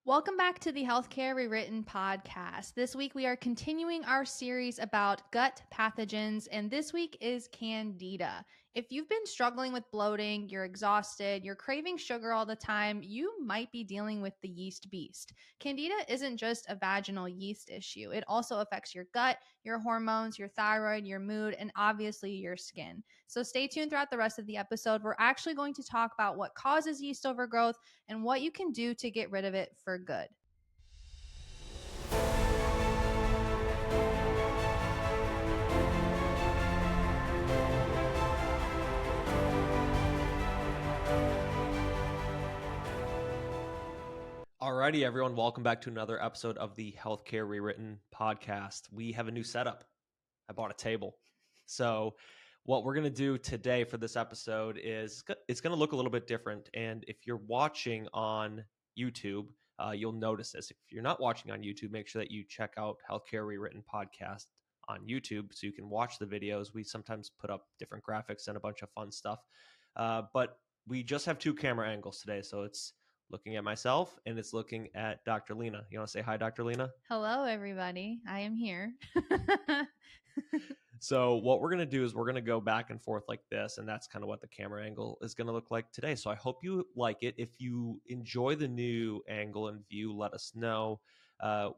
Welcome back to the Healthcare Rewritten podcast. This week we are continuing our series about gut pathogens, and this week is Candida. If you've been struggling with bloating, you're exhausted, you're craving sugar all the time, you might be dealing with the yeast beast. Candida isn't just a vaginal yeast issue. It also affects your gut, your hormones, your thyroid, your mood, and obviously your skin. So stay tuned throughout the rest of the episode. We're actually going to talk about what causes yeast overgrowth and what you can do to get rid of it for good. Alrighty, everyone. Welcome back to another episode of the Healthcare Rewritten podcast. We have a new setup. I bought a table. So what we're going to do today for this episode is it's going to look a little bit different. And if you're watching on YouTube, you'll notice this. If you're not watching on YouTube, make sure that you check out Healthcare Rewritten podcast on YouTube so you can watch the videos. We sometimes put up different graphics and a bunch of fun stuff. But we just have two camera angles today. So it's looking at myself and it's looking at Dr. Lena. You want to say hi, Dr. Lena? Hello, everybody. I am here. So what we're going to do is we're going to go back and forth like this, and that's kind of what the camera angle is going to look like today. So I hope you like it. If you enjoy the new angle and view, let us know.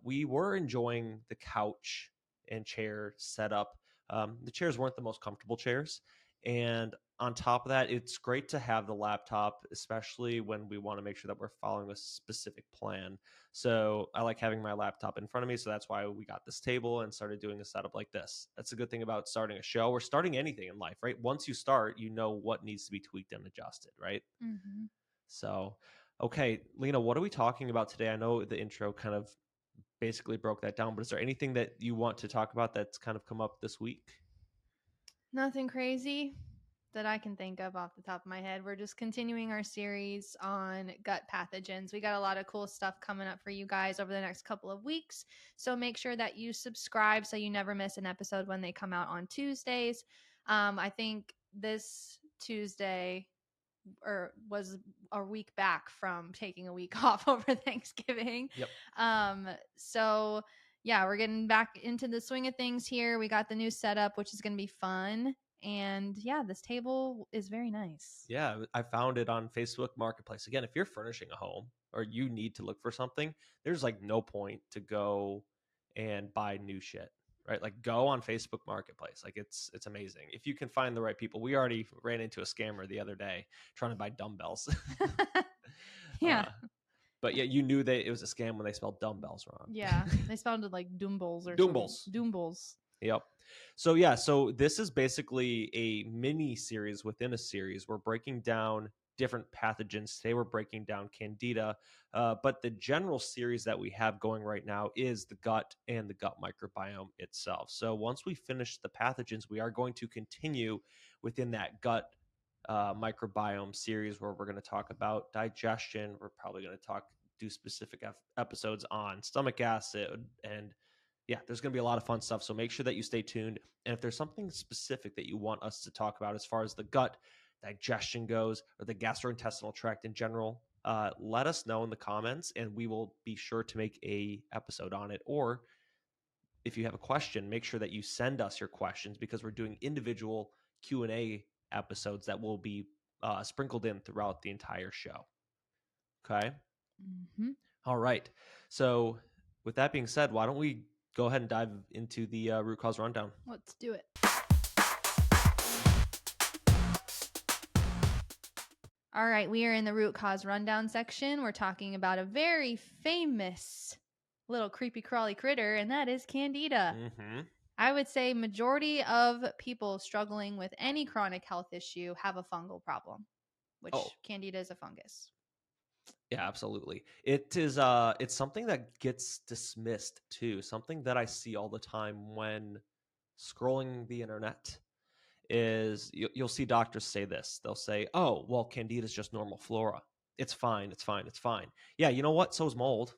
We were enjoying the couch and chair setup. The chairs weren't the most comfortable chairs. And on top of that, it's great to have the laptop, especially when we want to make sure that we're following a specific plan. So I like having my laptop in front of me. So that's why we got this table and started doing a setup like this. That's a good thing about starting a show or starting anything in life, right? Once you start, you know what needs to be tweaked and adjusted, right? Mm-hmm. So, okay, Lena, what are we talking about today? I know the intro kind of basically broke that down, but is there anything that you want to talk about that's kind of come up this week? Nothing crazy that I can think of off the top of my head. We're just continuing our series on gut pathogens. We got a lot of cool stuff coming up for you guys over the next couple of weeks. So make sure that you subscribe so you never miss an episode when they come out on Tuesdays. I think this Tuesday was a week back from taking a week off over Thanksgiving. Yep. So yeah, we're getting back into the swing of things here. We got the new setup, which is going to be fun. And yeah, this table is very nice. Yeah, I found it on Facebook Marketplace. Again, if you're furnishing a home or you need to look for something, there's like no point to go and buy new shit, right? Like go on Facebook Marketplace. Like it's amazing. If you can find the right people. We already ran into a scammer the other day trying to buy dumbbells. Yeah. But yeah, you knew that it was a scam when they spelled dumbbells wrong. Yeah, they spelled it like Doombles or Doombles. Doombles. Yep. So yeah, so this is basically a mini series within a series. We're breaking down different pathogens. Today we're breaking down Candida, but the general series that we have going right now is the gut and the gut microbiome itself. So once we finish the pathogens, we are going to continue within that gut microbiome series where we're going to talk about digestion. We're probably going to do specific episodes on stomach acid and yeah, there's going to be a lot of fun stuff. So make sure that you stay tuned. And if there's something specific that you want us to talk about as far as the gut digestion goes or the gastrointestinal tract in general, let us know in the comments and we will be sure to make a episode on it. Or if you have a question, make sure that you send us your questions because we're doing individual Q&A episodes that will be sprinkled in throughout the entire show. Okay. Mm-hmm. All right. So with that being said, why don't we go ahead and dive into the root cause rundown? Let's do it. All right, we are in the root cause rundown section. We're talking about a very famous little creepy crawly critter, and that is Candida. Mm-hmm. I would say majority of people struggling with any chronic health issue have a fungal problem, which Candida is a fungus. Yeah, absolutely. It is it's something that gets dismissed too. Something that I see all the time when scrolling the internet is you'll see doctors say this. They'll say, "Oh, well, Candida is just normal flora. It's fine. It's fine. It's fine." Yeah, you know what? So is mold.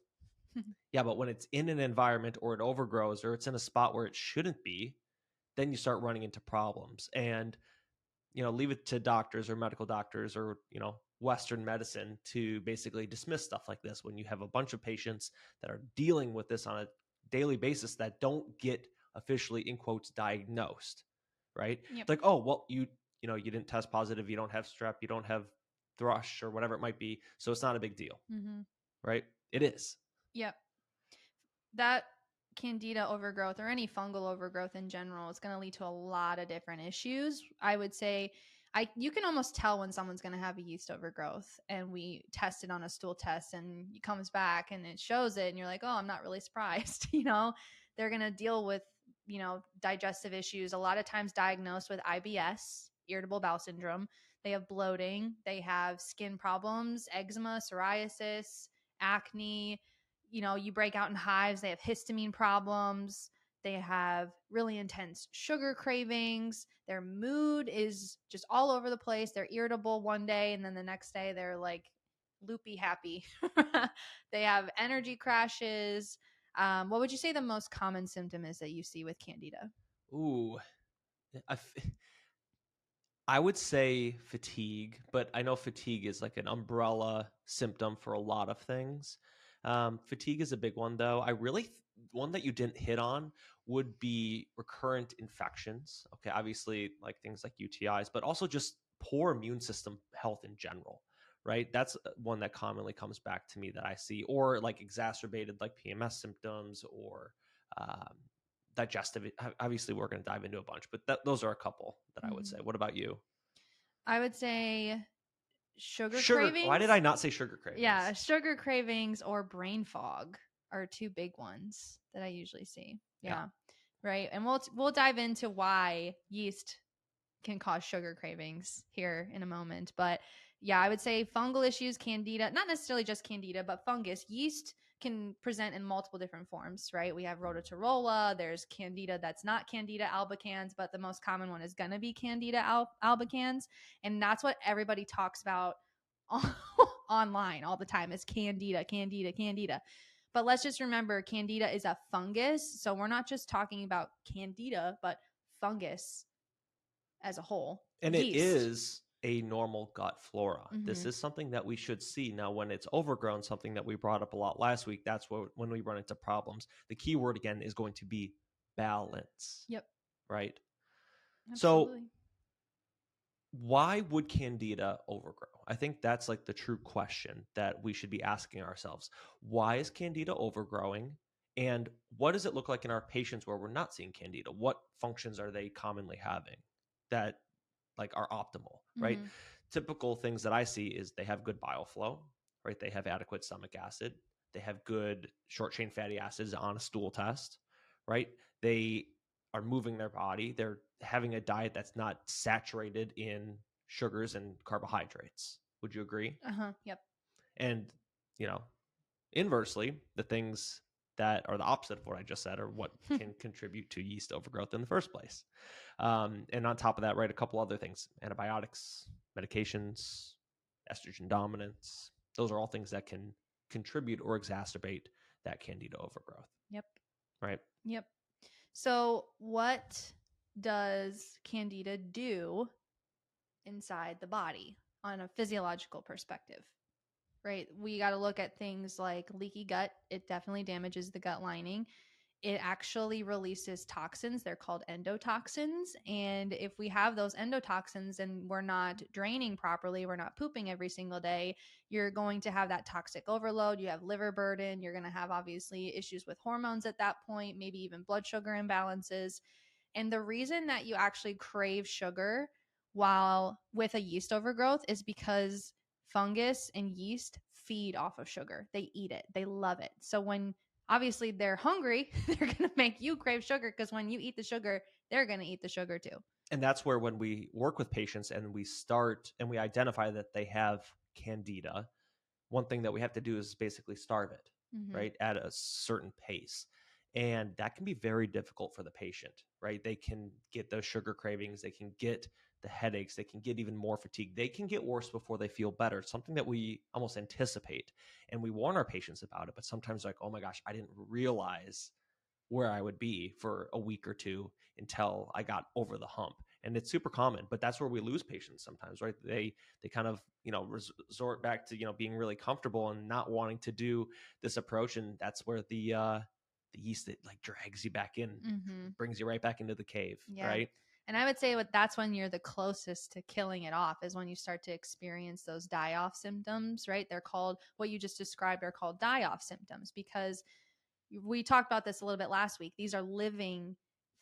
Yeah, but when it's in an environment or it overgrows or it's in a spot where it shouldn't be, then you start running into problems. And leave it to doctors or medical doctors or Western medicine to basically dismiss stuff like this when you have a bunch of patients that are dealing with this on a daily basis that don't get officially, in quotes, diagnosed, right? Yep. It's like, oh, well, you didn't test positive, you don't have strep, you don't have thrush or whatever it might be, so it's not a big deal, right? It is. Yep. That Candida overgrowth or any fungal overgrowth in general is going to lead to a lot of different issues. I would say you can almost tell when someone's going to have a yeast overgrowth, and we test it on a stool test and it comes back and it shows it and you're like, oh, I'm not really surprised. They're going to deal with, digestive issues, a lot of times diagnosed with IBS, irritable bowel syndrome. They have bloating, they have skin problems, eczema, psoriasis, acne. You break out in hives. They have histamine problems. They have really intense sugar cravings. Their mood is just all over the place. They're irritable one day, and then the next day they're like loopy happy. They have energy crashes. What would you say the most common symptom is that you see with Candida? Ooh, I would say fatigue, but I know fatigue is like an umbrella symptom for a lot of things. Fatigue is a big one, though. One that you didn't hit on would be recurrent infections. Okay, obviously, like things like UTIs, but also just poor immune system health in general, right? That's one that commonly comes back to me that I see, or like exacerbated like PMS symptoms or um, digestive. Obviously, we're going to dive into a bunch, but those are a couple that I would say. What about you? I would say sugar Sugar. Why did cravings. I not say sugar cravings? Yeah, sugar cravings or brain fog are two big ones that I usually see. Yeah. Right. And we'll dive into why yeast can cause sugar cravings here in a moment. But yeah, I would say fungal issues, Candida, not necessarily just Candida, but fungus. Yeast can present in multiple different forms, right? We have Rhodotorula, there's Candida that's not Candida albicans, but the most common one is going to be Candida albicans. And that's what everybody talks about online all the time is Candida, Candida, Candida. But let's just remember Candida is a fungus. So we're not just talking about Candida, but fungus as a whole. And Yeast. it is a normal gut flora. This is something that we should see. Now, when it's overgrown, something that we brought up a lot last week, that's when we run into problems. The key word, again, is going to be balance. Yep. Right? Absolutely. So why would Candida overgrow? I think that's like the true question that we should be asking ourselves. Why is Candida overgrowing? And what does it look like in our patients where we're not seeing Candida? What functions are they commonly having that like are optimal, right? Typical things that I see is they have good bile flow, right? They have adequate stomach acid. They have good short chain fatty acids on a stool test, right? They are moving their body. They're having a diet that's not saturated in sugars and carbohydrates. Would you agree? Yep. And, inversely, the things that are the opposite of what I just said are what can contribute to yeast overgrowth in the first place. And on top of that, right, a couple other things: antibiotics, medications, estrogen dominance. Those are all things that can contribute or exacerbate that Candida overgrowth. Yep. Right. Yep. So what does Candida do inside the body on a physiological perspective? Right? We got to look at things like leaky gut. It definitely damages the gut lining. It actually releases toxins. They're called endotoxins. And if we have those endotoxins and we're not draining properly, we're not pooping every single day, you're going to have that toxic overload. You have liver burden. You're going to have obviously issues with hormones at that point, maybe even blood sugar imbalances. And the reason that you actually crave sugar while with a yeast overgrowth is because fungus and yeast feed off of sugar. They eat it. They love it. So when obviously they're hungry, they're going to make you crave sugar because when you eat the sugar, they're going to eat the sugar too. And that's where when we work with patients and we identify that they have Candida, one thing that we have to do is basically starve it, right, at a certain pace. And that can be very difficult for the patient, right? They can get those sugar cravings. They can get the headaches. They can get even more fatigue. They can get worse before they feel better. It's something that we almost anticipate. And we warn our patients about it. But sometimes like, oh my gosh, I didn't realize where I would be for a week or two until I got over the hump. And it's super common, but that's where we lose patients sometimes, right? They kind of, resort back to, being really comfortable and not wanting to do this approach. And that's where the yeast, that like drags you back in, Mm-hmm. brings you right back into the cave, Yeah. right? And I would say that's when you're the closest to killing it off, is when you start to experience those die off symptoms, right? They're called, what you just described are called die off symptoms, because we talked about this a little bit last week. These are living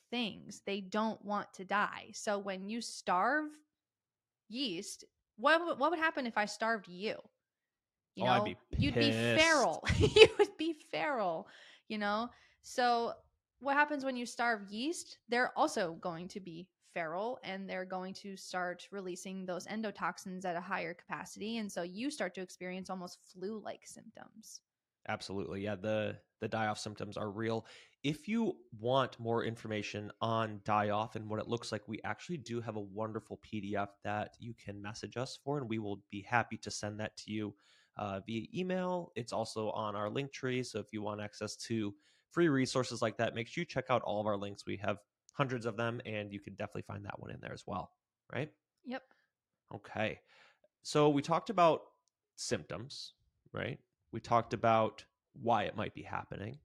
things. They don't want to die. So when you starve yeast, what would happen if I starved you? Oh, I'd be You'd be pissed. feral. You would be feral, you know? So what happens when you starve yeast? They're also going to be feral, and they're going to start releasing those endotoxins at a higher capacity. And so you start to experience almost flu-like symptoms. Absolutely. Yeah, the die-off symptoms are real. If you want more information on die-off and what it looks like, we actually do have a wonderful PDF that you can message us for, and we will be happy to send that to you via email. It's also on our link tree, so if you want access to free resources like that, make sure you check out all of our links. We have hundreds of them, and you can definitely find that one in there as well, right? Yep. Okay. So we talked about symptoms, right? We talked about why it might be happening.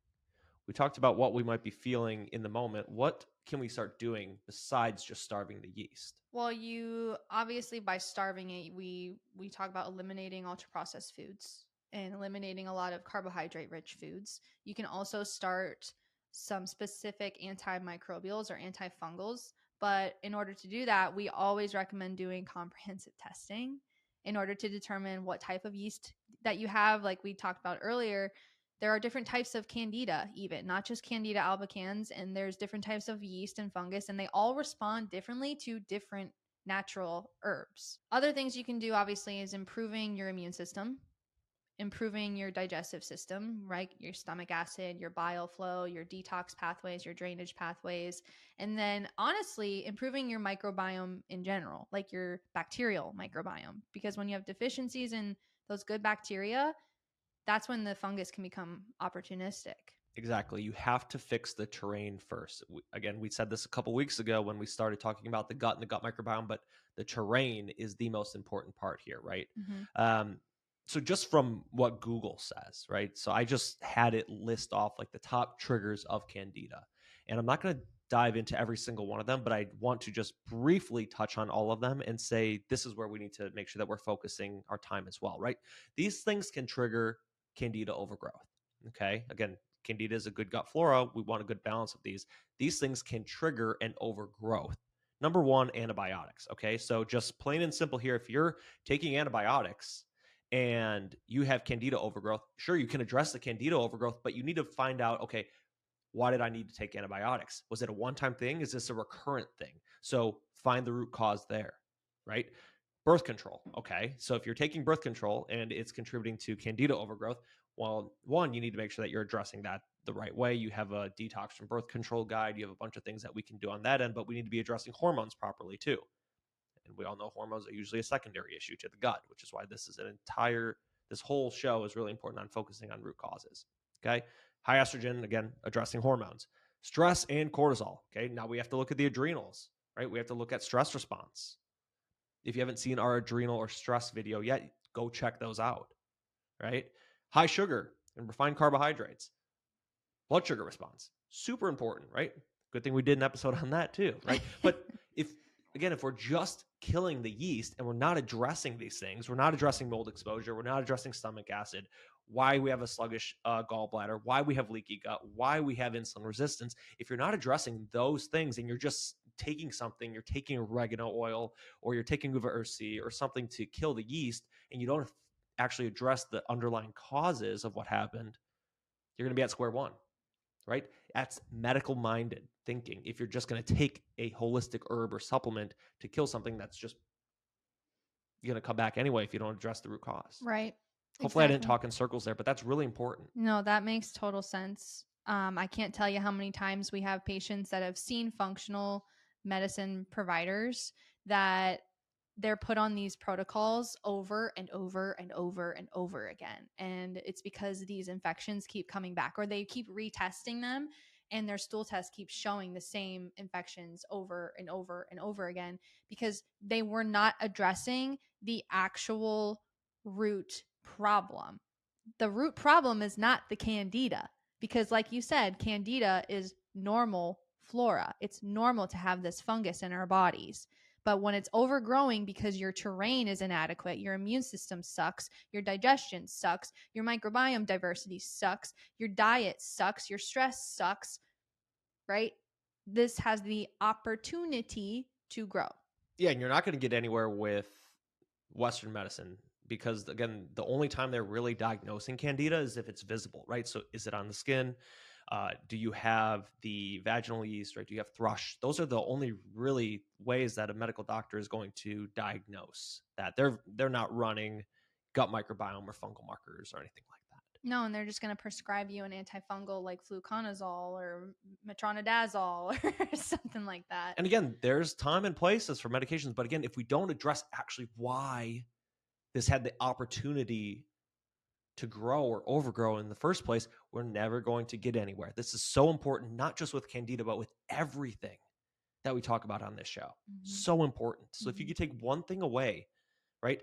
We talked about what we might be feeling in the moment. What can we start doing besides just starving the yeast? Well, you obviously, by starving it, we talk about eliminating ultra processed foods and eliminating a lot of carbohydrate rich foods. You can also start some specific antimicrobials or antifungals, but in order to do that, we always recommend doing comprehensive testing in order to determine what type of yeast that you have. Like we talked about earlier, there are different types of Candida, even not just Candida albicans, and there's different types of yeast and fungus, and they all respond differently to different natural herbs. Other things you can do, obviously, is improving your immune system, improving your digestive system, right? Your stomach acid, your bile flow, your detox pathways, your drainage pathways, and then honestly, improving your microbiome in general, like your bacterial microbiome, because when you have deficiencies in those good bacteria, that's when the fungus can become opportunistic. Exactly. You have to fix the terrain first. Again, we said this a couple weeks ago when we started talking about the gut and the gut microbiome, but the terrain is the most important part here, right? Mm-hmm. So just from what Google says, right? So I just had it list off like the top triggers of Candida. And I'm not going to dive into every single one of them, but I want to just briefly touch on all of them and say this is where we need to make sure that we're focusing our time as well, right? These things can trigger Candida overgrowth. Okay. Again, Candida is a good gut flora. We want a good balance of these. These things can trigger an overgrowth. Number one, antibiotics. Okay. So just plain and simple here, if you're taking antibiotics and you have Candida overgrowth, sure, you can address the Candida overgrowth, but you need to find out, okay, why did I need to take antibiotics? Was it a one-time thing? Is this a recurrent thing? So find the root cause there, right? Birth control. Okay. So if you're taking birth control and it's contributing to Candida overgrowth, well, one, you need to make sure that you're addressing that the right way. You have a detox from birth control guide. You have a bunch of things that we can do on that end, but we need to be addressing hormones properly too. And we all know hormones are usually a secondary issue to the gut, which is why this whole show is really important on focusing on root causes. Okay. High estrogen, again, addressing hormones, stress and cortisol. Okay. Now we have to look at the adrenals, right? We have to look at stress response. If you haven't seen our adrenal or stress video yet, go check those out, right? High sugar and refined carbohydrates, blood sugar response, super important, right? Good thing we did an episode on that too, right? But if we're just killing the yeast and we're not addressing these things, we're not addressing mold exposure, we're not addressing stomach acid, why we have a sluggish gallbladder, why we have leaky gut, why we have insulin resistance. If you're not addressing those things and you're just taking something, you're taking oregano oil or you're taking uva ursi or something to kill the yeast, and you don't actually address the underlying causes of what happened, you're going to be at square one, right? That's medical minded thinking. If you're just going to take a holistic herb or supplement to kill something, that's just going to come back anyway if you don't address the root cause. Right. Hopefully, I didn't Exactly. talk in circles there, but that's really important. No, that makes total sense. I can't tell you how many times we have patients that have seen functional medicine providers that they're put on these protocols over and over and over and over again. And it's because these infections keep coming back, or they keep retesting them. and their stool test keeps showing the same infections over and over and over again because they were not addressing the actual root problem. The root problem is not the Candida because, like you said, Candida is normal flora. It's normal to have this fungus in our bodies. But when it's overgrowing because your terrain is inadequate, your immune system sucks, your digestion sucks, your microbiome diversity sucks, your diet sucks, your stress sucks, right? This has the opportunity to grow. Yeah, and you're not going to get anywhere with Western medicine because, again, the only time they're really diagnosing Candida is if it's visible, right? So is it on the skin? Do you have the vaginal yeast, right? Do you have thrush? Those are the only really ways that a medical doctor is going to diagnose that. They're not running gut microbiome or fungal markers or anything like that. No, and they're just going to prescribe you an antifungal like fluconazole or metronidazole or something like that. And again, there's time and places for medications. But again, if we don't address actually why this had the opportunity to grow or overgrow in the first place, we're never going to get anywhere. This is so important, not just with Candida, but with everything that we talk about on this show. So important. So if you could take one thing away, right?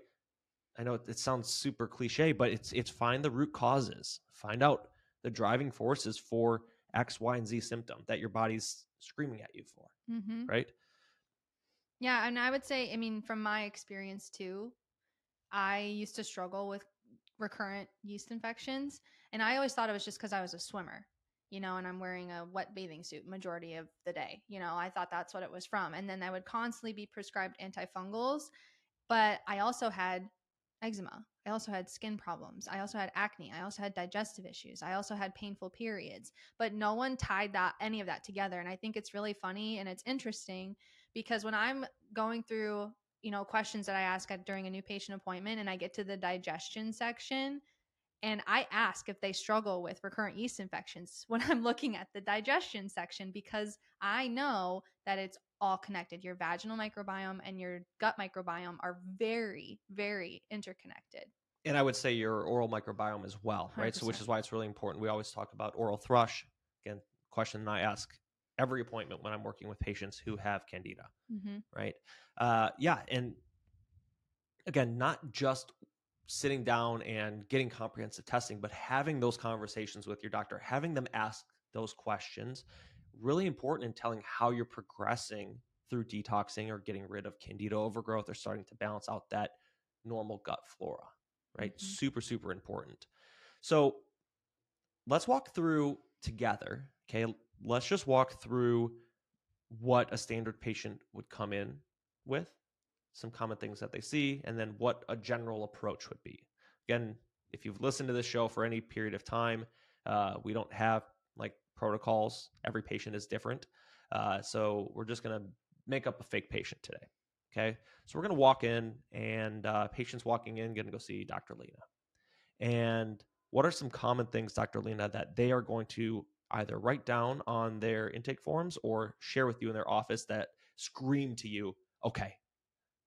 I know it sounds super cliche, but it's find the root causes, find out the driving forces for X, Y, and Z symptom that your body's screaming at you for, right? Yeah, and I would say, I mean, from my experience too, I used to struggle with recurrent yeast infections, and I always thought it was just because I was a swimmer, and I'm wearing a wet bathing suit majority of the day. I thought that's what it was from, and then I would constantly be prescribed antifungals, but I also had eczema. I also had skin problems. I also had acne. I also had digestive issues. I also had painful periods, but no one tied any of that together. And I think it's really funny and it's interesting because when I'm going through, questions that I ask during a new patient appointment and I get to the digestion section, and I ask if they struggle with recurrent yeast infections when I'm looking at the digestion section because I know that it's all connected. Your vaginal microbiome and your gut microbiome are very, very interconnected. And I would say your oral microbiome as well, right? 100%. So which is why it's really important. We always talk about oral thrush. Again, question I ask every appointment when I'm working with patients who have Candida, right? Yeah. And again, not just sitting down and getting comprehensive testing, but having those conversations with your doctor, having them ask those questions, really important in telling how you're progressing through detoxing or getting rid of Candida overgrowth or starting to balance out that normal gut flora, right? Super, super important. So let's walk through together. Okay. Let's just walk through what a standard patient would come in with, some common things that they see, and then what a general approach would be. Again, if you've listened to this show for any period of time, we don't have like protocols. Every patient is different. So we're just going to make up a fake patient today. Okay. So we're going to walk in and patients walking in going to go see Dr. Lena. And what are some common things, Dr. Lena, that they are going to either write down on their intake forms or share with you in their office that scream to you, okay,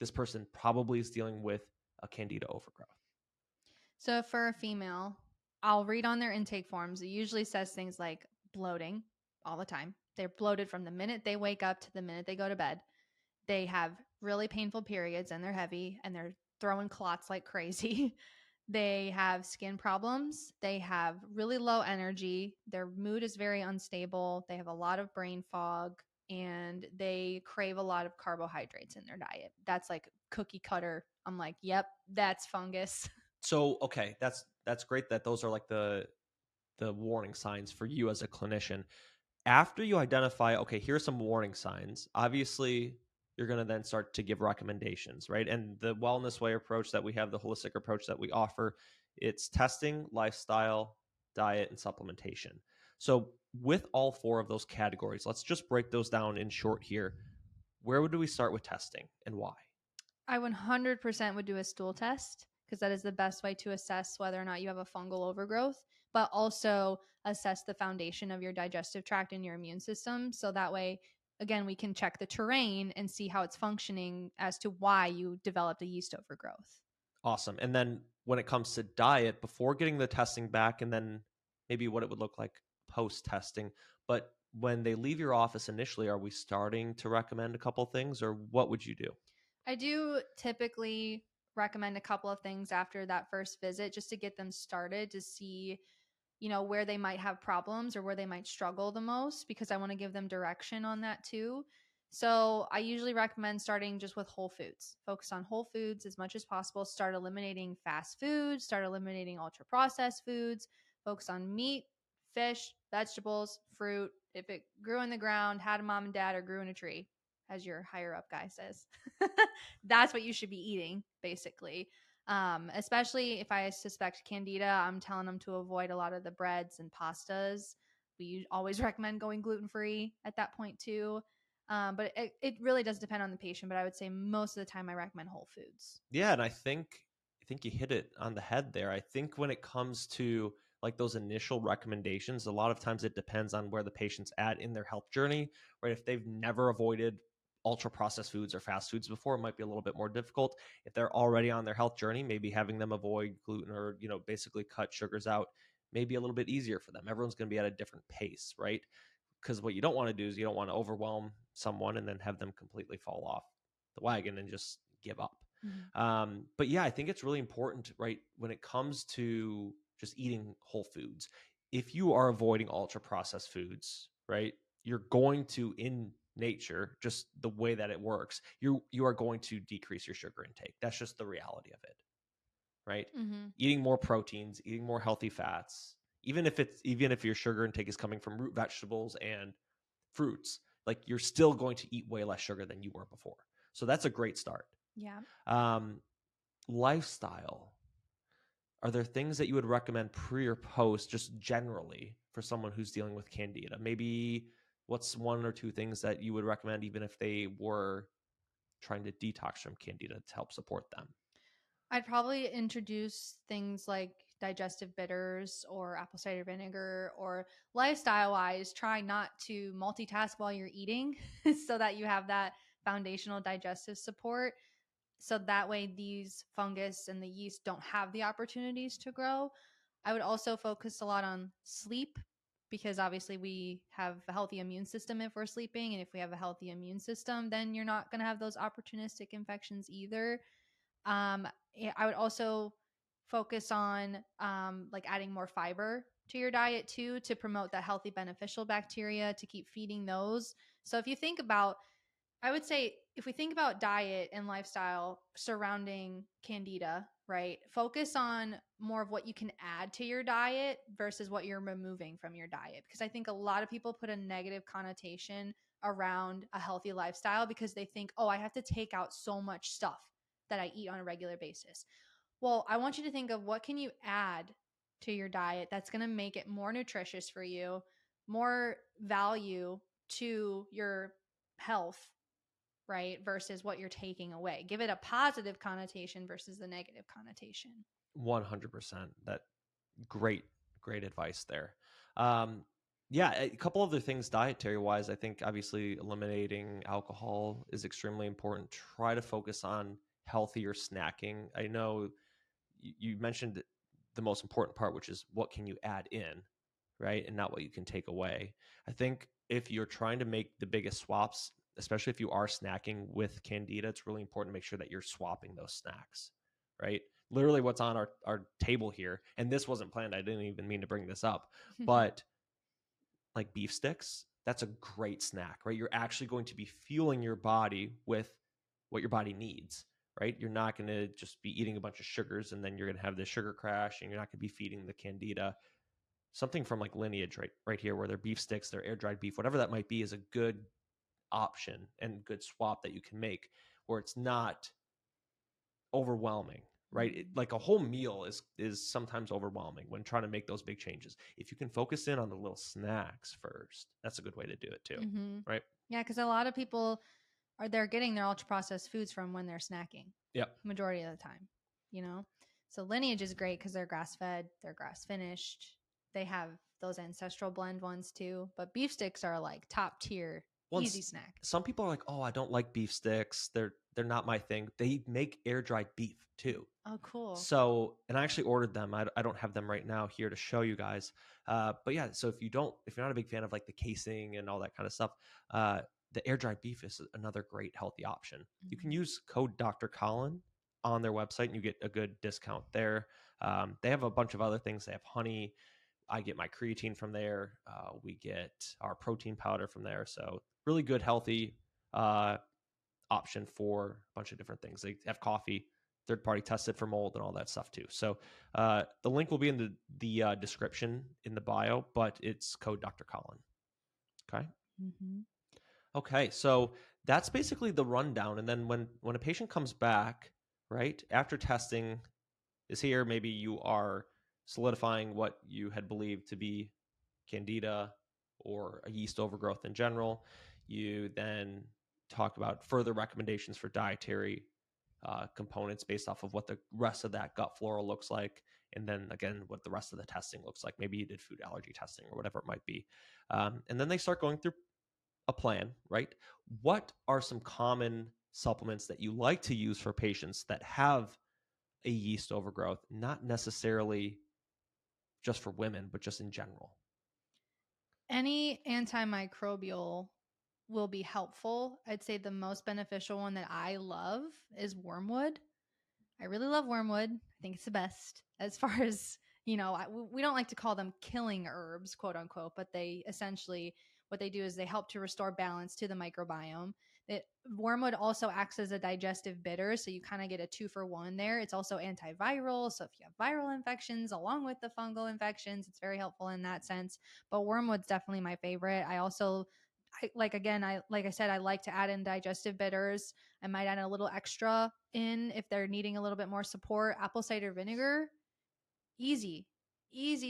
this person probably is dealing with a Candida overgrowth? So for a female, I'll read on their intake forms. It usually says things like bloating all the time. They're bloated from the minute they wake up to the minute they go to bed. They have really painful periods and they're heavy and they're throwing clots like crazy. They have skin problems. They have really low energy. Their mood is very unstable. They have a lot of brain fog and they crave a lot of carbohydrates in their diet. That's like cookie cutter. I'm like, yep, that's fungus. So, okay, that's great that those are like the warning signs for you as a clinician. After you identify, okay, here's some warning signs, obviously you're going to then start to give recommendations, right? And the wellness way approach that we have, the holistic approach that we offer, it's testing, lifestyle, diet, and supplementation. So with all four of those categories, let's just break those down in short here. Where would we start with testing and why? I 100% would do a stool test because that is the best way to assess whether or not you have a fungal overgrowth, but also assess the foundation of your digestive tract and your immune system. So that way, again, we can check the terrain and see how it's functioning as to why you developed a yeast overgrowth. Awesome. And then when it comes to diet, before getting the testing back, and then maybe what it would look like post testing. But when they leave your office initially, are we starting to recommend a couple things, or what would you do? I do typically recommend a couple of things after that first visit just to get them started to see, where they might have problems or where they might struggle the most, because I want to give them direction on that too. So I usually recommend starting just with whole foods. Focus on whole foods as much as possible. Start eliminating fast foods, start eliminating ultra processed foods. Focus on meat, fish, vegetables, fruit. If it grew in the ground, had a mom and dad, or grew in a tree, as your higher up guy says, that's what you should be eating, basically. Especially if I suspect Candida, I'm telling them to avoid a lot of the breads and pastas. We always recommend going gluten-free at that point too. But it really does depend on the patient, but I would say most of the time I recommend whole foods. Yeah, and I think you hit it on the head there. I think when it comes to like those initial recommendations, a lot of times it depends on where the patient's at in their health journey, right? If they've never avoided ultra processed foods or fast foods before, it might be a little bit more difficult. If they're already on their health journey, maybe having them avoid gluten or, basically cut sugars out may be a little bit easier for them. Everyone's going to be at a different pace, right? Because what you don't want to do is you don't want to overwhelm someone and then have them completely fall off the wagon and just give up. Mhm. But yeah, I think it's really important, right? When it comes to just eating whole foods, if you are avoiding ultra processed foods, right, you're going to, in nature, just the way that it works, you are going to decrease your sugar intake. That's just the reality of it, right? Mhm. Eating more proteins, eating more healthy fats, even if your sugar intake is coming from root vegetables and fruits, like you're still going to eat way less sugar than you were before. So that's a great start. Yeah. Um, Lifestyle. Are there things that you would recommend pre or post, just generally, for someone who's dealing with Candida? Maybe what's one or two things that you would recommend, even if they were trying to detox from Candida to help support them? I'd probably introduce things like digestive bitters or apple cider vinegar, or lifestyle wise, try not to multitask while you're eating so that you have that foundational digestive support. So that way these fungus and the yeast don't have the opportunities to grow. I would also focus a lot on sleep, because obviously we have a healthy immune system if we're sleeping. And if we have a healthy immune system, then you're not going to have those opportunistic infections either. I would also focus on like adding more fiber to your diet too, to promote that healthy beneficial bacteria, to keep feeding those. So if you think about, I would say, if we think about diet and lifestyle surrounding Candida, right? Focus on more of what you can add to your diet versus what you're removing from your diet. Because I think a lot of people put a negative connotation around a healthy lifestyle because they think, oh, I have to take out so much stuff that I eat on a regular basis. Well, I want you to think of what can you add to your diet that's going to make it more nutritious for you, more value to your health, right? Versus what you're taking away. Give it a positive connotation versus the negative connotation. 100%. That great, great advice there. Um, yeah, a couple other things dietary wise. I think obviously eliminating alcohol is extremely important. Try to focus on healthier snacking. I know you mentioned the most important part, which is what can you add in, right? And not what you can take away. I think if you're trying to make the biggest swaps, especially if you are snacking with Candida, it's really important to make sure that you're swapping those snacks, right? Literally what's on our table here, and this wasn't planned. I didn't even mean to bring this up, but like beef sticks, that's a great snack, right? You're actually going to be fueling your body with what your body needs, right? You're not going to just be eating a bunch of sugars and then you're going to have the sugar crash and you're not going to be feeding the Candida. Something from like Lineage right here, where their beef sticks, their air dried beef, whatever that might be, is a good option and good swap that you can make where it's not overwhelming, right? Like a whole meal is sometimes overwhelming when trying to make those big changes. If you can focus in on the little snacks first, that's a good way to do it too, Mm-hmm. right? Yeah, because a lot of people they're getting their ultra processed foods from when they're snacking. Yep. Majority of the time, you know. So Lineage is great because they're grass fed, they're grass finished. They have those ancestral blend ones too, but beef sticks are like top tier, easy snack. Some people are like, "Oh, I don't like beef sticks. they're not my thing. They make air dried beef too. Oh, cool. So, and I actually ordered them. I don't have them right now here to show you guys. But yeah, so if you're not a big fan of like the casing and all that kind of stuff, the air dried beef is another great healthy option. You can use code Dr. Collin on their website and you get a good discount there. They have a bunch of other things. They have honey. I get my creatine from there. We get our protein powder from there. So really good, healthy option for a bunch of different things. They have coffee, third party tested for mold and all that stuff too. So the link will be in the description in the bio, but it's code Dr. Collin. Okay. Mm-hmm. Okay. So that's basically the rundown. And then when a patient comes back, right, after testing is here, maybe you are solidifying what you had believed to be Candida or a yeast overgrowth in general. You then talk about further recommendations for dietary components based off of what the rest of that gut flora looks like. And then again, what the rest of the testing looks like. Maybe you did food allergy testing or whatever it might be. And then they start going through a plan, right? What are some common supplements that you like to use for patients that have a yeast overgrowth, not necessarily just for women, but just in general? Any antimicrobial will be helpful. I'd say the most beneficial one that I love is wormwood. I really love wormwood. I think it's the best as far as, we don't like to call them killing herbs, quote unquote, but they essentially, what they do is they help to restore balance to the microbiome. Wormwood also acts as a digestive bitter, so you kind of get a 2-for-1 there. It's also antiviral, so if you have viral infections along with the fungal infections, it's very helpful in that sense. But wormwood's definitely my favorite. I like I said, I like to add in digestive bitters. I might add a little extra in if they're needing a little bit more support. Apple cider vinegar, easy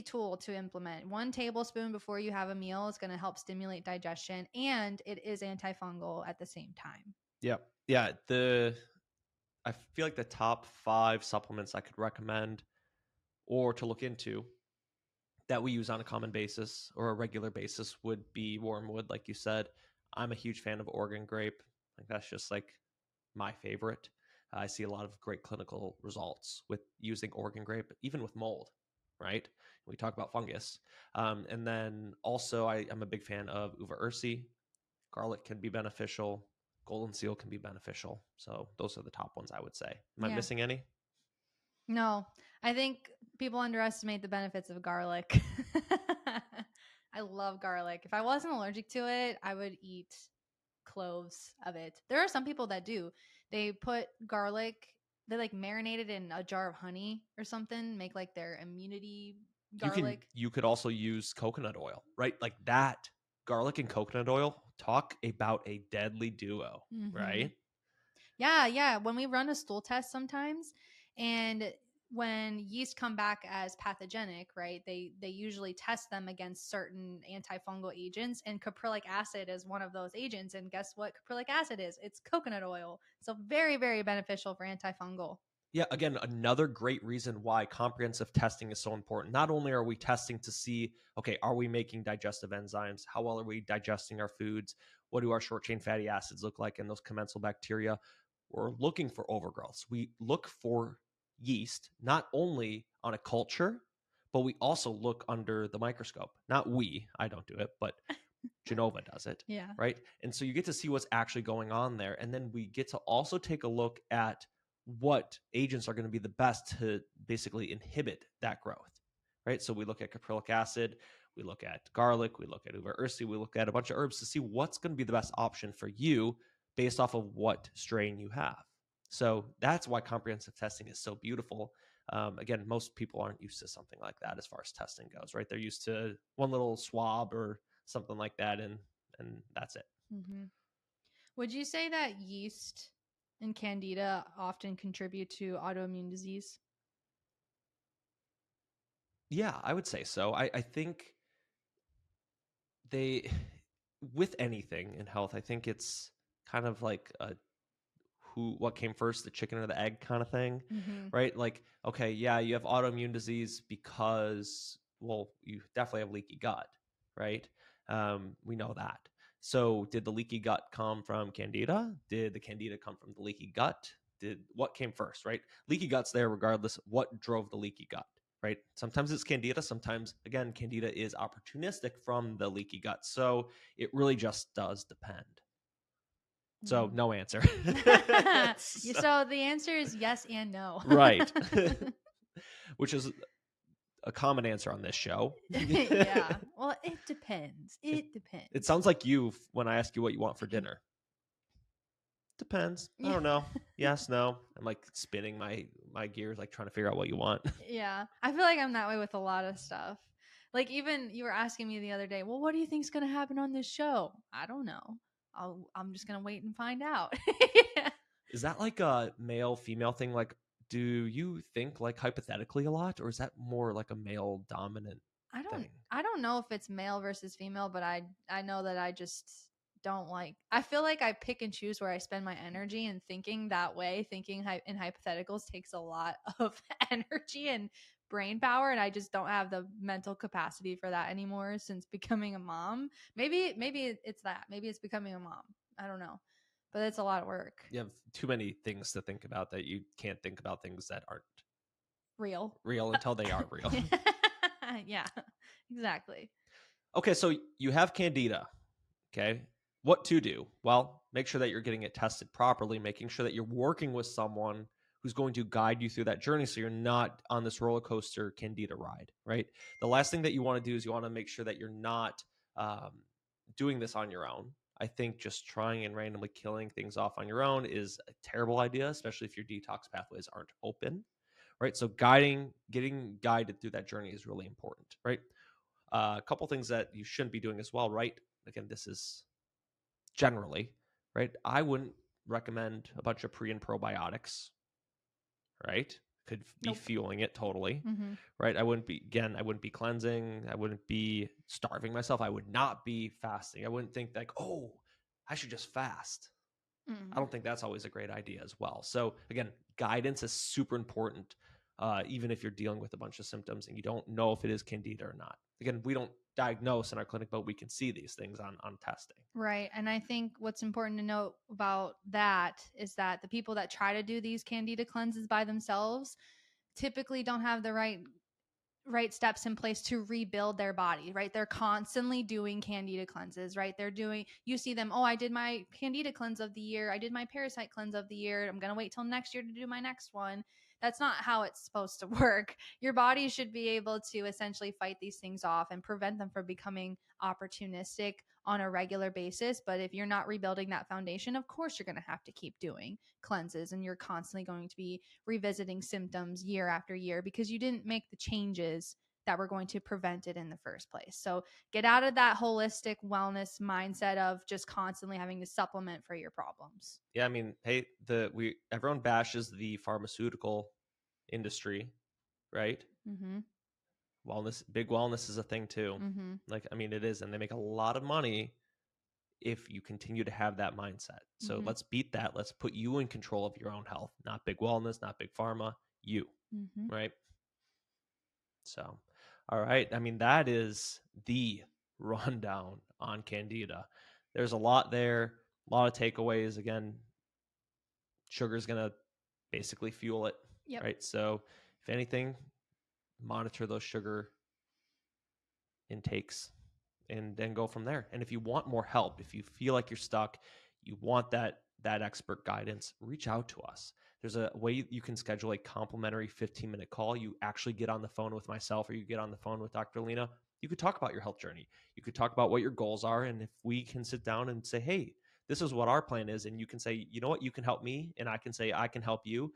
tool to implement. 1 tablespoon before you have a meal is going to help stimulate digestion, and it is antifungal at the same time. Yeah. I feel like the top 5 supplements I could recommend or to look into that we use on a common basis or a regular basis would be wormwood, like you said. I'm a huge fan of Oregon grape. Like that's just like my favorite. I see a lot of great clinical results with using Oregon grape, even with mold, right? We talk about fungus. And then also I'm a big fan of uva ursi. Garlic can be beneficial. Golden seal can be beneficial. So those are the top ones I would say. Am I missing any? No, I think people underestimate the benefits of garlic. I love garlic. If I wasn't allergic to it, I would eat cloves of it. There are some people that do. They put garlic, they like marinate it in a jar of honey or something, make like their immunity garlic. You could also use coconut oil, right? Like that garlic and coconut oil, talk about a deadly duo, right? Yeah. When we run a stool test sometimes, and when yeast come back as pathogenic, right, they usually test them against certain antifungal agents, and caprylic acid is one of those agents. And guess what caprylic acid is? It's coconut oil. So very, very beneficial for antifungal. Yeah, again, another great reason why comprehensive testing is so important. Not only are we testing to see, okay, are we making digestive enzymes? How well are we digesting our foods? What do our short chain fatty acids look like in those commensal bacteria? We're looking for overgrowths. We look for yeast, not only on a culture, but we also look under the microscope. Not we, I don't do it, but Genova does it. Yeah. Right. And so you get to see what's actually going on there. And then we get to also take a look at what agents are going to be the best to basically inhibit that growth. Right. So we look at caprylic acid, we look at garlic, we look at uva ursi, we look at a bunch of herbs to see what's going to be the best option for you based off of what strain you have. So that's why comprehensive testing is so beautiful. Again, most people aren't used to something like that as far as testing goes, right? They're used to one little swab or something like that, and that's it. Mm-hmm. Would you say that yeast and Candida often contribute to autoimmune disease? Yeah, I would say so. I think they, with anything in health, I think it's kind of like what came first, the chicken or the egg kind of thing, right? Like, okay, yeah, you have autoimmune disease because, well, you definitely have leaky gut, right? We know that. So did the leaky gut come from Candida? Did the Candida come from the leaky gut? What came first, right? Leaky gut's there regardless. What drove the leaky gut, right? Sometimes it's Candida. Sometimes, again, Candida is opportunistic from the leaky gut. So it really just does depend. So no answer. So the answer is yes and no. Right. Which is a common answer on this show. Yeah. Well, it depends. It depends. It sounds like you when I ask you what you want for dinner. Depends. I don't know. Yes, no. I'm like spinning my gears, like trying to figure out what you want. Yeah. I feel like I'm that way with a lot of stuff. Like even you were asking me the other day, well, what do you think's going to happen on this show? I don't know. I'm just going to wait and find out. Yeah. Is that like a male female thing? Like, do you think like hypothetically a lot, or is that more like a male dominant thing? I don't know if it's male versus female, but I know that I just don't like. I feel like I pick and choose where I spend my energy, and thinking that way, thinking in hypotheticals takes a lot of energy and brain power, and I just don't have the mental capacity for that anymore since becoming a mom. Maybe it's that. Maybe it's becoming a mom. I don't know. But it's a lot of work. You have too many things to think about that you can't think about things that aren't real until they are real. Yeah, exactly. Okay, so you have Candida. Okay. What to do? Well, make sure that you're getting it tested properly, making sure that you're working with someone who's going to guide you through that journey so you're not on this roller coaster Candida ride, right? The last thing that you want to do is you want to make sure that you're not doing this on your own. I think just trying and randomly killing things off on your own is a terrible idea, especially if your detox pathways aren't open, right? So getting guided through that journey is really important, right? A couple things that you shouldn't be doing as well, right? Again, this is generally, right? I wouldn't recommend a bunch of pre and probiotics, right? Could be fueling it totally, right? I wouldn't be cleansing. I wouldn't be starving myself. I would not be fasting. I wouldn't think like, oh, I should just fast. I don't think that's always a great idea as well. So again, guidance is super important, even if you're dealing with a bunch of symptoms and you don't know if it is Candida or not. Again, we don't diagnose in our clinic, but we can see these things on testing. Right. And I think what's important to note about that is that the people that try to do these Candida cleanses by themselves typically don't have the right steps in place to rebuild their body, right? They're constantly doing Candida cleanses, right? You see them, oh, I did my Candida cleanse of the year. I did my parasite cleanse of the year. I'm going to wait till next year to do my next one. That's not how it's supposed to work. Your body should be able to essentially fight these things off and prevent them from becoming opportunistic on a regular basis. But if you're not rebuilding that foundation, of course, you're going to have to keep doing cleanses, and you're constantly going to be revisiting symptoms year after year because you didn't make the changes that were going to prevent it in the first place. So get out of that holistic wellness mindset of just constantly having to supplement for your problems. Yeah, I mean, hey, everyone bashes the pharmaceutical industry, right? Big wellness is a thing too. Like, I mean, it is, and they make a lot of money if you continue to have that mindset. So let's beat that. Let's put you in control of your own health, not big wellness, not big pharma, you, right? So, all right. I mean, that is the rundown on Candida. There's a lot there, a lot of takeaways. Again, sugar is going to basically fuel it, right? So if anything, monitor those sugar intakes and then go from there. And if you want more help, if you feel like you're stuck, you want that expert guidance, reach out to us. There's a way you can schedule a complimentary 15-minute call. You actually get on the phone with myself, or you get on the phone with Dr. Lena. You could talk about your health journey. You could talk about what your goals are. And if we can sit down and say, hey, this is what our plan is, and you can say, you know what, you can help me, and I can say, I can help you.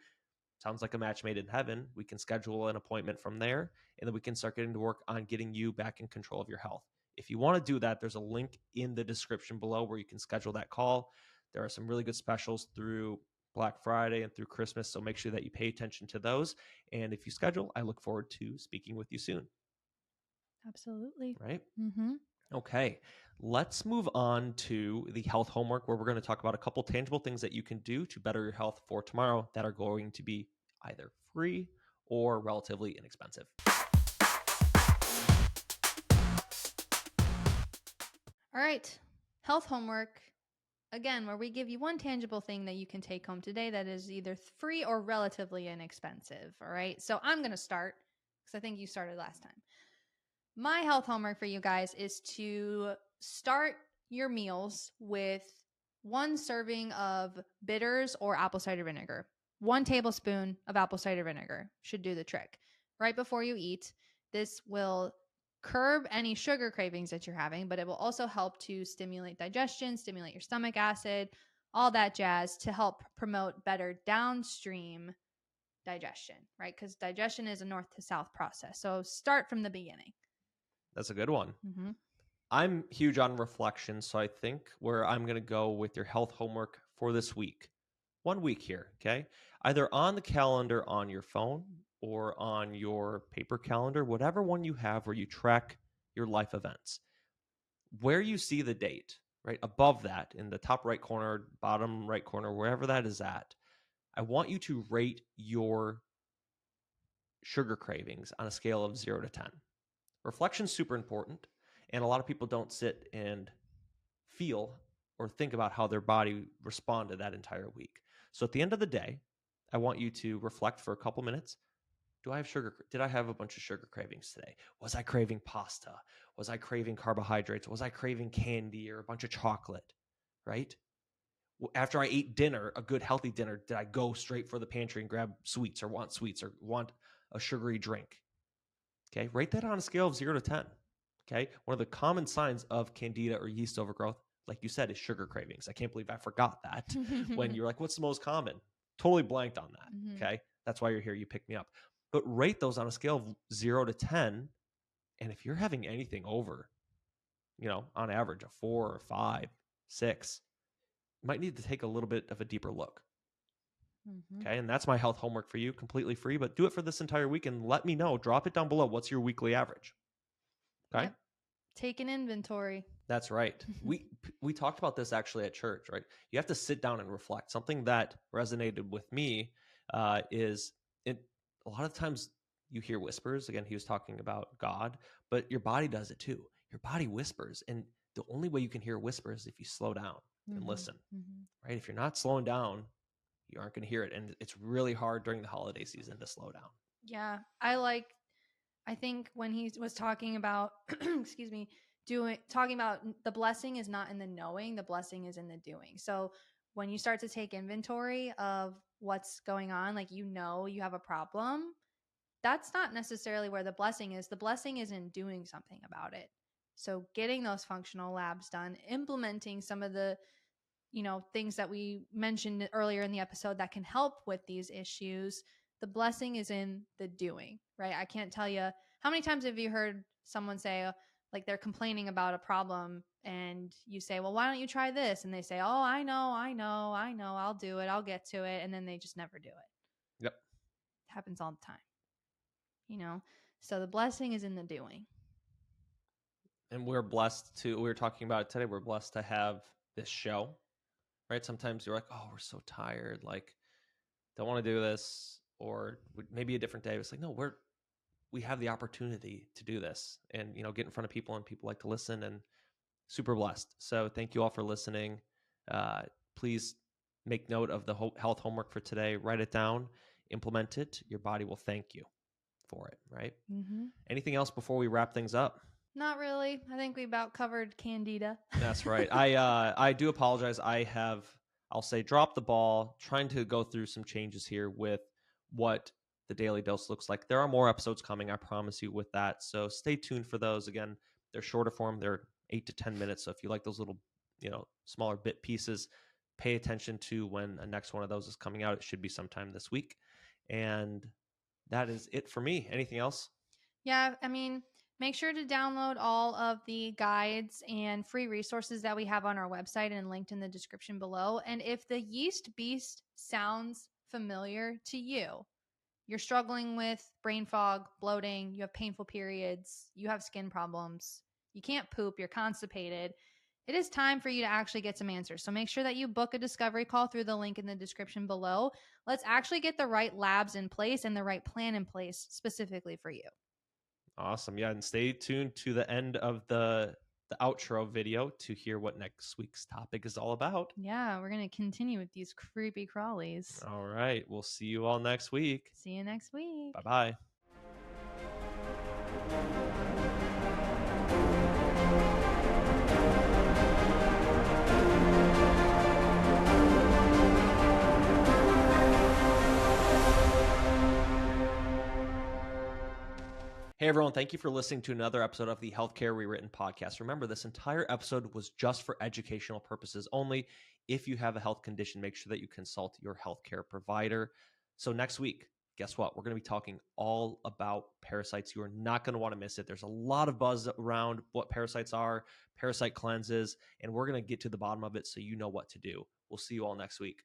Sounds like a match made in heaven. We can schedule an appointment from there, and then we can start getting to work on getting you back in control of your health. If you want to do that, there's a link in the description below where you can schedule that call. There are some really good specials through Black Friday and through Christmas, so make sure that you pay attention to those. And if you schedule, I look forward to speaking with you soon. Absolutely. Right? Okay, let's move on to the health homework, where we're going to talk about a couple tangible things that you can do to better your health for tomorrow that are going to be either free or relatively inexpensive. All right. Health homework, again, where we give you one tangible thing that you can take home today that is either free or relatively inexpensive. All right. So I'm going to start because I think you started last time. My health homework for you guys is to start your meals with 1 serving of bitters or apple cider vinegar. 1 tablespoon of apple cider vinegar should do the trick. Right before you eat, this will curb any sugar cravings that you're having, but it will also help to stimulate digestion, stimulate your stomach acid, all that jazz to help promote better downstream digestion, right? Because digestion is a north to south process. So start from the beginning. That's a good one. Mm-hmm. I'm huge on reflection, so I think where I'm going to go with your health homework for this week. 1 week here, okay? Either on the calendar on your phone or on your paper calendar, whatever one you have where you track your life events. Where you see the date, right? Above that, in the top right corner, bottom right corner, wherever that is at, I want you to rate your sugar cravings on a scale of 0 to 10. Reflection's super important, and a lot of people don't sit and feel or think about how their body responded that entire week. So at the end of the day, I want you to reflect for a couple minutes. Do I have sugar? Did I have a bunch of sugar cravings today? Was I craving pasta? Was I craving carbohydrates? Was I craving candy or a bunch of chocolate? Right? After I ate dinner, a good healthy dinner, did I go straight for the pantry and grab sweets or want a sugary drink? Okay, rate that on a scale of 0 to 10. Okay, one of the common signs of Candida or yeast overgrowth, like you said, is sugar cravings. I can't believe I forgot that when you're like, what's the most common? Totally blanked on that. Mm-hmm. Okay, that's why you're here. You pick me up. But rate those on a scale of 0 to 10. And if you're having anything over, on average, a 4 or 5, 6, you might need to take a little bit of a deeper look. Mm-hmm. Okay, and that's my health homework for you, completely free, but do it for this entire week and let me know. Drop it down below. What's your weekly average? Okay. Yep. Take an inventory. That's right. We talked about this actually at church, right? You have to sit down and reflect. Something that resonated with me is it. A lot of times you hear whispers. Again, he was talking about God, but your body does it too. Your body whispers, and the only way you can hear whispers is if you slow down and listen. Right? If you're not slowing down, you aren't going to hear it, and it's really hard during the holiday season to slow down. Yeah, I think when he was talking about, excuse me, talking about the blessing is not in the knowing, the blessing is in the doing. So when you start to take inventory of what's going on, like you have a problem, that's not necessarily where the blessing is. The blessing is in doing something about it. So getting those functional labs done, implementing some of the things that we mentioned earlier in the episode that can help with these issues. The blessing is in the doing, right? I can't tell you how many times have you heard someone say, like, they're complaining about a problem and you say, well, why don't you try this? And they say, oh, I know, I'll do it, I'll get to it. And then they just never do it. Yep. It happens all the time, so the blessing is in the doing. And we're blessed we were talking about it today, we're blessed to have this show, right? Sometimes you're like, oh, we're so tired, like, don't want to do this, or maybe a different day. It's like, no, we have the opportunity to do this and, get in front of people, and people like to listen, and super blessed. So thank you all for listening. Please make note of the health homework for today, write it down, implement it. Your body will thank you for it, right? Mm-hmm. Anything else before we wrap things up? Not really. I think we about covered Candida. That's right. I do apologize. I'll say, drop the ball, trying to go through some changes here with what the daily dose looks like. There are more episodes coming, I promise you, with that. So stay tuned for those. Again, they're shorter form. They're 8 to 10 minutes. So if you like those little, smaller bit pieces, pay attention to when the next one of those is coming out. It should be sometime this week. And that is it for me. Anything else? Yeah, I mean, make sure to download all of the guides and free resources that we have on our website and linked in the description below. And if the Yeast Beast sounds familiar to you, you're struggling with brain fog, bloating, you have painful periods, you have skin problems, you can't poop, you're constipated, it is time for you to actually get some answers. So make sure that you book a discovery call through the link in the description below. Let's actually get the right labs in place and the right plan in place specifically for you. Awesome. Yeah. And stay tuned to the end of the the outro video to hear what next week's topic is all about. Yeah, we're going to continue with these creepy crawlies. All right. We'll see you all next week. See you next week. Bye-bye. Hey everyone, thank you for listening to another episode of the Healthcare Rewritten podcast. Remember, this entire episode was just for educational purposes only. If you have a health condition, make sure that you consult your healthcare provider. So next week, guess what? We're going to be talking all about parasites. You are not going to want to miss it. There's a lot of buzz around what parasites are, parasite cleanses, and we're going to get to the bottom of it so you know what to do. We'll see you all next week.